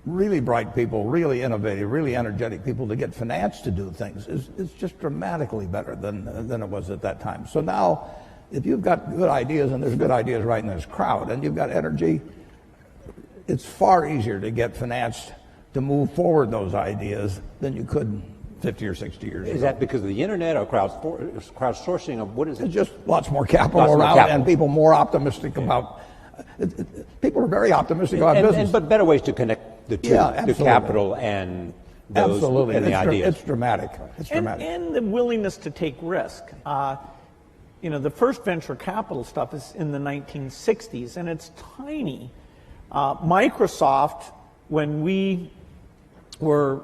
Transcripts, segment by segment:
really bright people, really innovative, really energetic people to get financed to do things is just dramatically better than it was at that time. So now, if you've got good ideas, and there's good ideas right in this crowd, and you've got energy, it's far easier to get financed to move forward those ideas than you could 50 or 60 years ago. Is that because of the internet or crowdsourcing, or what is it? It's just lots more capital around, and people more optimistic about. People are very optimistic about business. But better ways to connect the two, the capital and those absolutely. And the ideas. It's dramatic. It's dramatic. And the willingness to take risk. The first venture capital stuff is in the 1960s, and it's tiny. Microsoft, when we were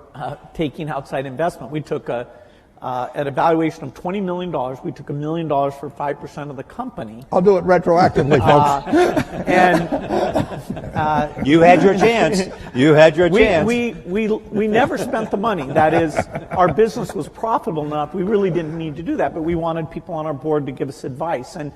taking outside investment, we took at a valuation of $20 million, we took $1 million for 5% of the company. I'll do it retroactively, folks. You had your chance. You had your chance. We never spent the money. That is, our business was profitable enough. We really didn't need to do that, but we wanted people on our board to give us advice. And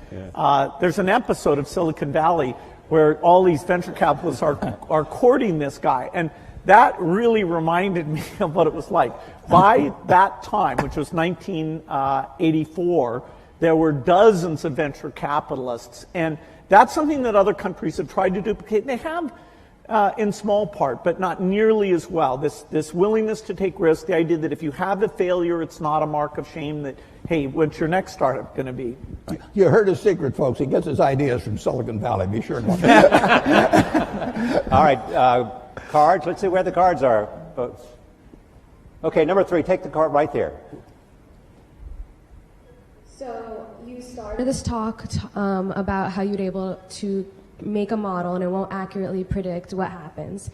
there's an episode of Silicon Valley where all these venture capitalists are courting this guy. And that really reminded me of what it was like. By that time, which was 1984, there were dozens of venture capitalists. And that's something that other countries have tried to duplicate. They have in small part, but not nearly as well. This willingness to take risks, the idea that if you have a failure, it's not a mark of shame, that, hey, what's your next startup going to be? You heard his secret, folks. He gets his ideas from Silicon Valley. Be sure to. All right. Cards. Let's see where the cards are, folks. Okay, number 3. Take the card right there. So you started this talk about how you'd able to make a model and it won't accurately predict what happens.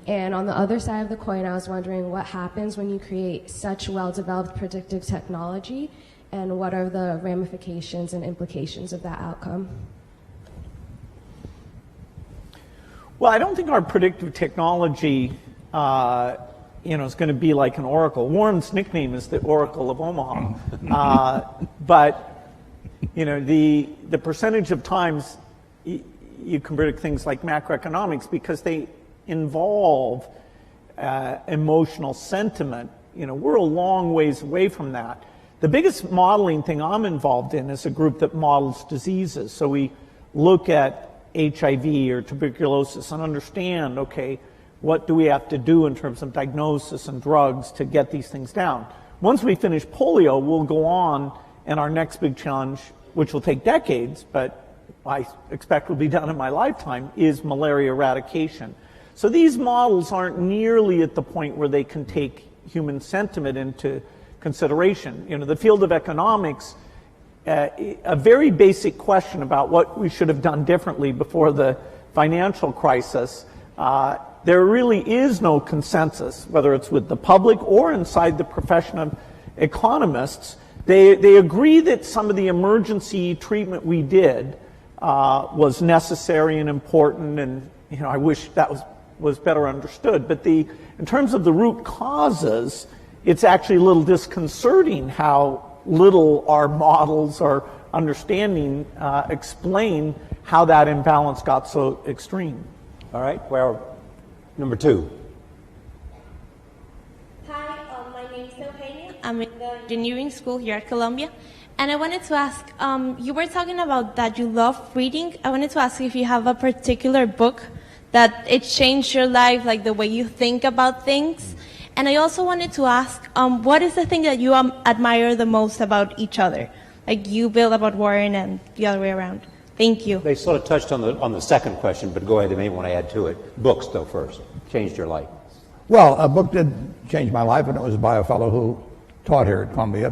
And on the other side of the coin, I was wondering what happens when you create such well-developed predictive technology, and what are the ramifications and implications of that outcome? Well, I don't think our predictive technology, is going to be like an oracle. Warren's nickname is the Oracle of Omaha. But the percentage of times you can predict things like macroeconomics, because they involve emotional sentiment. We're a long ways away from that. The biggest modeling thing I'm involved in is a group that models diseases. So we look at HIV or tuberculosis and understand, okay, what do we have to do in terms of diagnosis and drugs to get these things down? Once we finish polio, we'll go on, and our next big challenge, which will take decades, but I expect will be done in my lifetime, is malaria eradication. So these models aren't nearly at the point where they can take human sentiment into consideration. The field of economics, a very basic question about what we should have done differently before the financial crisis, there really is no consensus, whether it's with the public or inside the profession of economists. They agree that some of the emergency treatment we did was necessary and important, and I wish that was better understood. But in terms of the root causes, it's actually a little disconcerting how little our models or understanding explain how that imbalance got so extreme. All right, well, number 2. Hi, my name is Eugenia. I'm in the engineering school here at Columbia. And I wanted to ask, you were talking about that you love reading. I wanted to ask if you have a particular book that it changed your life, like the way you think about things. And I also wanted to ask, what is the thing that you admire the most about each other? Like you, Bill, about Warren, and the other way around. Thank you. They sort of touched on the second question, but go ahead, they may want to add to it. Books, though, first. Changed your life. Well, a book did change my life, and it was by a fellow who taught here at Columbia,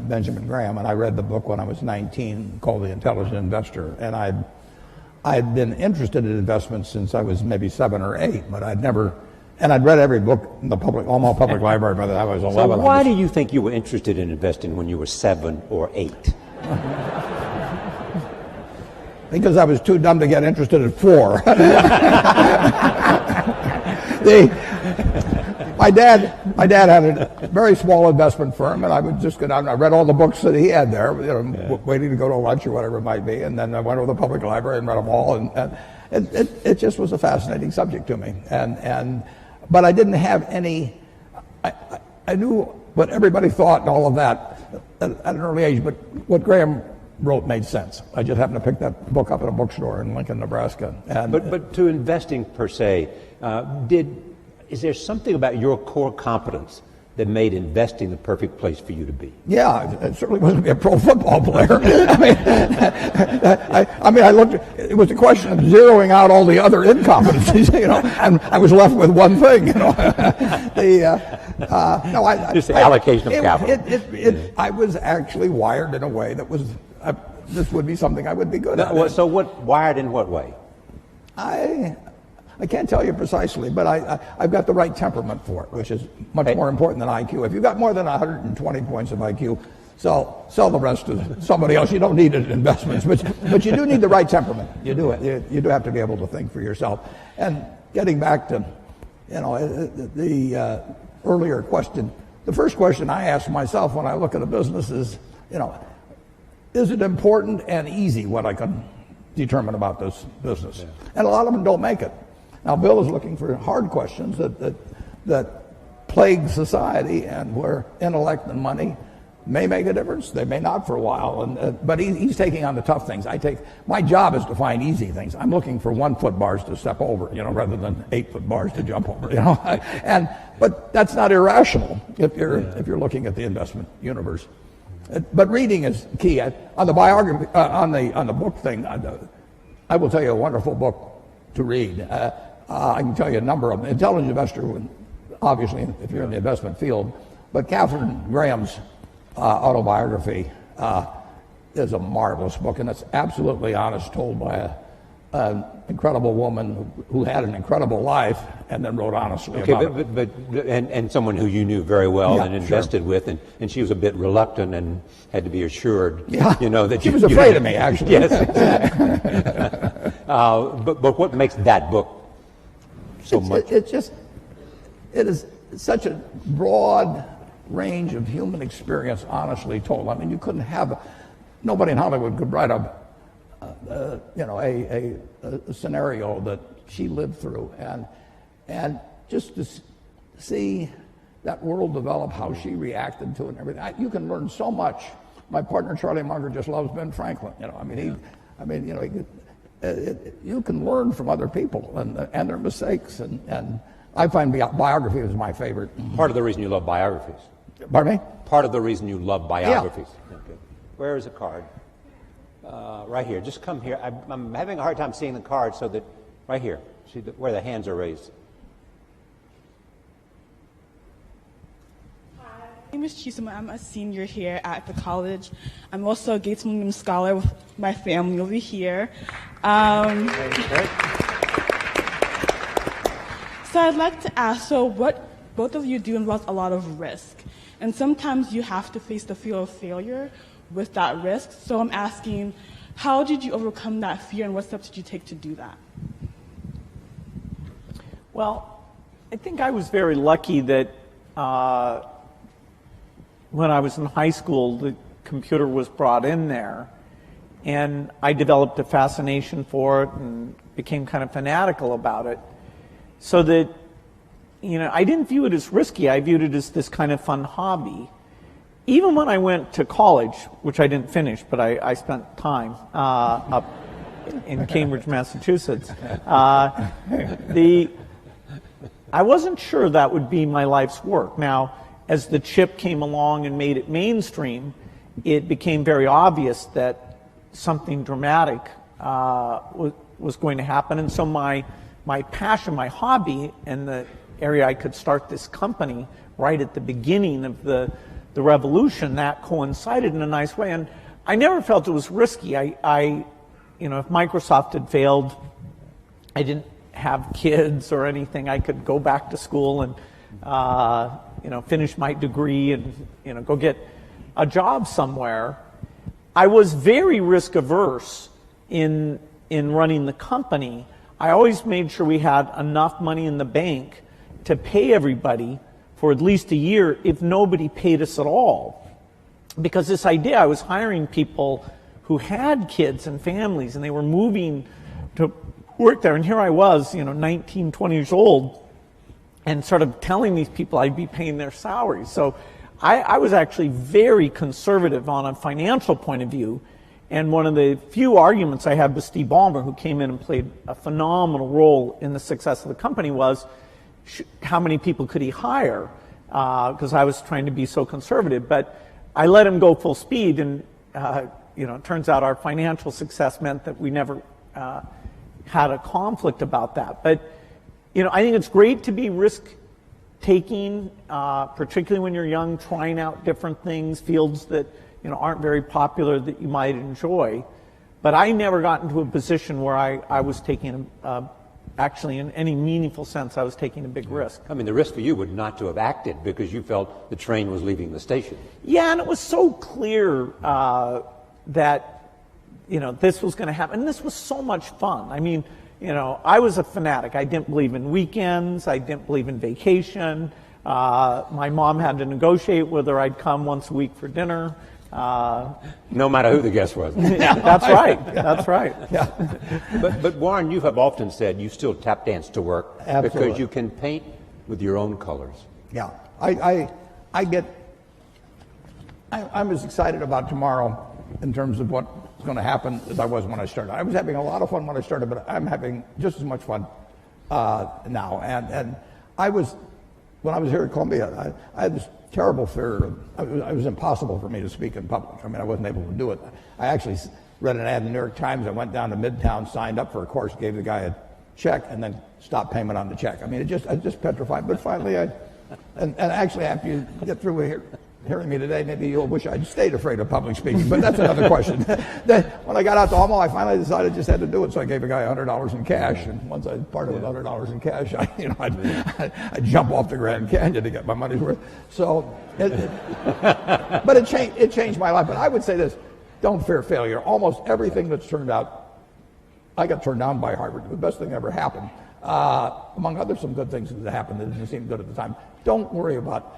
Benjamin Graham, and I read the book when I was 19 called The Intelligent Investor. And I'd been interested in investments since I was maybe 7 or 8, but I'd read every book in the Omaha Public Library by the time I was 11. So why do you think you were interested in investing when you were 7 or 8? Because I was too dumb to get interested at 4. My dad had a very small investment firm, and I would just go down and I read all the books that he had there, waiting to go to lunch or whatever it might be, and then I went over to the public library and read them all, and it just was a fascinating subject to me. And but I didn't have any. I knew what everybody thought and all of that at an early age, but what Graham wrote made sense. I just happened to pick that book up at a bookstore in Lincoln, Nebraska. And, but to investing per se, is there something about your core competence that made investing the perfect place for you to be? yeah, it certainly wasn't to be a pro football player. I looked. It was a question of zeroing out all the other incompetencies, and I was left with one thing, Just the allocation of capital. I was actually wired in a way that was. This would be something I would be good at. So what wired in what way? I can't tell you precisely, but I've got the right temperament for it, which is much more important than IQ. If you've got more than 120 points of IQ, sell the rest to somebody else. You don't need it in investments, but you do need the right temperament. You do it. You do have to be able to think for yourself. And getting back to, the earlier question, the first question I ask myself when I look at a business is, is it important and easy what I can determine about this business? Yeah. And a lot of them don't make it. Now, Bill is looking for hard questions that plague society, and where intellect and money may make a difference. They may not for a while, but he's taking on the tough things. My job is to find easy things. I'm looking for 1 foot bars to step over, rather than 8 foot bars to jump over, But that's not irrational if you're looking at the investment universe. But reading is key. On the biography, on the book thing, I will tell you a wonderful book to read. I can tell you a number of them. Intelligent Investor, obviously, if you're in the investment field. But Katharine Graham's autobiography is a marvelous book, and it's absolutely honest, told by an incredible woman who had an incredible life and then wrote honestly about it. But and someone who you knew very well and invested with, and she was a bit reluctant and had to be assured, that she was afraid of me, actually. Yes. But what makes that book so much? It is such a broad range of human experience, honestly told. I mean, you couldn't have nobody in Hollywood could write a scenario that she lived through, and just to see that world develop, how she reacted to it, and everything. You can learn so much. My partner Charlie Munger just loves Ben Franklin. You can learn from other people and their mistakes, and I find biography is my favorite. Part of the reason you love biographies. Pardon me? Part of the reason you love biographies. Yeah. Okay. Where is a card? Right here. Just come here. I'm having a hard time seeing the card, so that right here. See where the hands are raised. Hi, my name is Chisima. I'm a senior here at the college. I'm also a Gates Millennium Scholar with my family over here. So I'd like to ask, what both of you do involves a lot of risk. And sometimes you have to face the fear of failure with that risk. So I'm asking, how did you overcome that fear, and what steps did you take to do that? Well, I think I was very lucky that when I was in high school, the computer was brought in there, and I developed a fascination for it and became kind of fanatical about it. So that, I didn't view it as risky. I viewed it as this kind of fun hobby. Even when I went to college, which I didn't finish, but I spent time up in Cambridge, Massachusetts, I wasn't sure that would be my life's work. Now, as the chip came along and made it mainstream, it became very obvious that something dramatic was going to happen. And so my passion, my hobby, and the area I could start this company right at the beginning of the revolution, that coincided in a nice way. And I never felt it was risky. If Microsoft had failed, I didn't have kids or anything. I could go back to school and finish my degree and go get a job somewhere. I was very risk averse in running the company. I always made sure we had enough money in the bank to pay everybody for at least a year if nobody paid us at all. Because this idea, I was hiring people who had kids and families, and they were moving to work there. And here I was, 19, 20 years old, and sort of telling these people I'd be paying their salaries. So I was actually very conservative on a financial point of view. And one of the few arguments I had with Steve Ballmer, who came in and played a phenomenal role in the success of the company, was how many people could he hire? Because I was trying to be so conservative. But I let him go full speed, and it turns out our financial success meant that we never had a conflict about that. But I think it's great to be risk-taking, particularly when you're young, trying out different things, fields that aren't very popular that you might enjoy. But I never got into a position where I was taking, actually in any meaningful sense, I was taking a big risk. I mean, the risk for you would not to have acted because you felt the train was leaving the station. Yeah, and it was so clear that, this was going to happen. And this was so much fun. I mean, I was a fanatic. I didn't believe in weekends. I didn't believe in vacation. My mom had to negotiate whether I'd come once a week for dinner. No matter who the guest was. Yeah, that's right. That's right. Yeah. But Warren, you have often said you still tap dance to work. Absolutely. Because you can paint with your own colors. Yeah, I'm as excited about tomorrow in terms of what's going to happen as I was when I started. I was having a lot of fun when I started, but I'm having just as much fun now. And when I was here at Columbia, I had this terrible fear. It was impossible for me to speak in public. I mean, I wasn't able to do it. I actually read an ad in the New York Times. I went down to Midtown, signed up for a course, gave the guy a check, and then stopped payment on the check. I mean, I just petrified. But finally, and actually, after you get through hearing me today, maybe you'll wish I'd stayed afraid of public speaking. But that's another question. Then, when I got out to Omaha, I finally decided I just had to do it. So I gave a guy $100 in cash, and once I parted with $100 in cash, I'd jump off the Grand Canyon to get my money's worth. So, but it changed my life. But I would say this: don't fear failure. Almost everything that's turned out, I got turned down by Harvard. The best thing ever happened. Among others, some good things that happened that didn't seem good at the time. Don't worry about.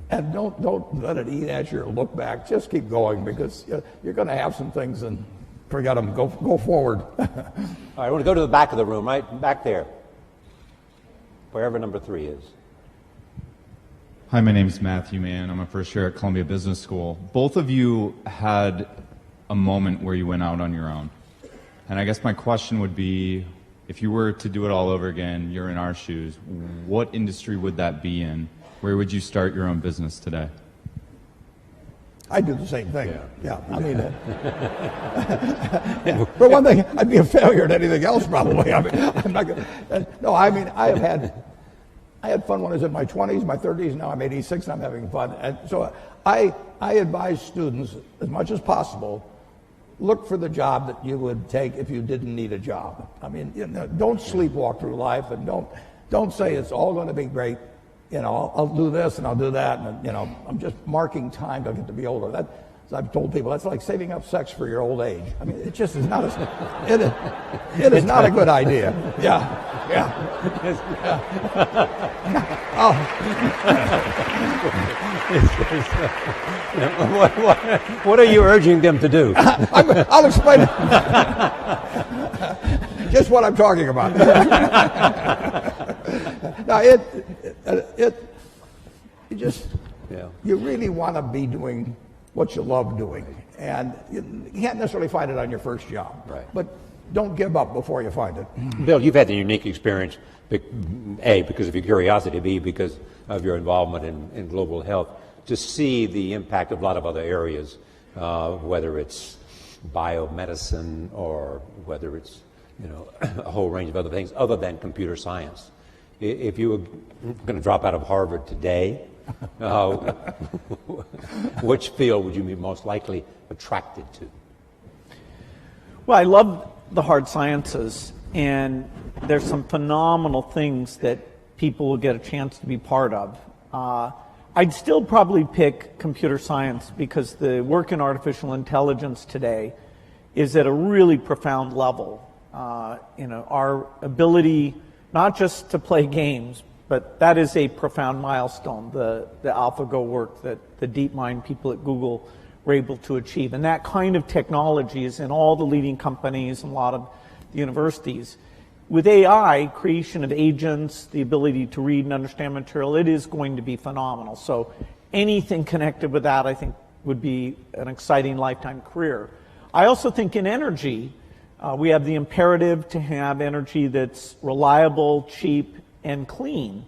And don't let it eat at you or look back. Just keep going, because you're going to have some things and forget them. Go forward. All right, I want to go to the back of the room, right back there, wherever number 3 is. Hi, my name is Matthew Mann. I'm a first year at Columbia Business School. Both of you had a moment where you went out on your own. And I guess my question would be, if you were to do it all over again, you're in our shoes, what industry would that be in? Where would you start your own business today? I'd do the same thing. Yeah. I mean, for one thing, I'd be a failure at anything else probably. I mean, I'm not gonna. No, I mean, I had fun when I was in my 20s, my 30s. Now I'm 86 and I'm having fun. And so I advise students as much as possible, look for the job that you would take if you didn't need a job. I mean, don't sleepwalk through life, and don't say it's all going to be great. I'll do this and I'll do that, and I'm just marking time till I get to be older. That, as I've told people, that's like saving up sex for your old age. I mean, it just is not it is not a good idea. Yeah. What are you urging them to do? I'll explain it. Just what I'm talking about. Now, you really want to be doing what you love doing, and you can't necessarily find it on your first job. Right. But don't give up before you find it. Bill, you've had the unique experience, A, because of your curiosity, B, because of your involvement in global health, to see the impact of a lot of other areas, whether it's biomedicine or whether it's a whole range of other things other than computer science. If you were going to drop out of Harvard today, which field would you be most likely attracted to? Well, I love the hard sciences, and there's some phenomenal things that people will get a chance to be part of. I'd still probably pick computer science, because the work in artificial intelligence today is at a really profound level. Our ability not just to play games, but that is a profound milestone, the AlphaGo work that the DeepMind people at Google were able to achieve. And that kind of technology is in all the leading companies and a lot of the universities. with AI, creation of agents, the ability to read and understand material, it is going to be phenomenal. So anything connected with that, I think, would be an exciting lifetime career. I also think in energy, we have the imperative to have energy that's reliable, cheap, and clean.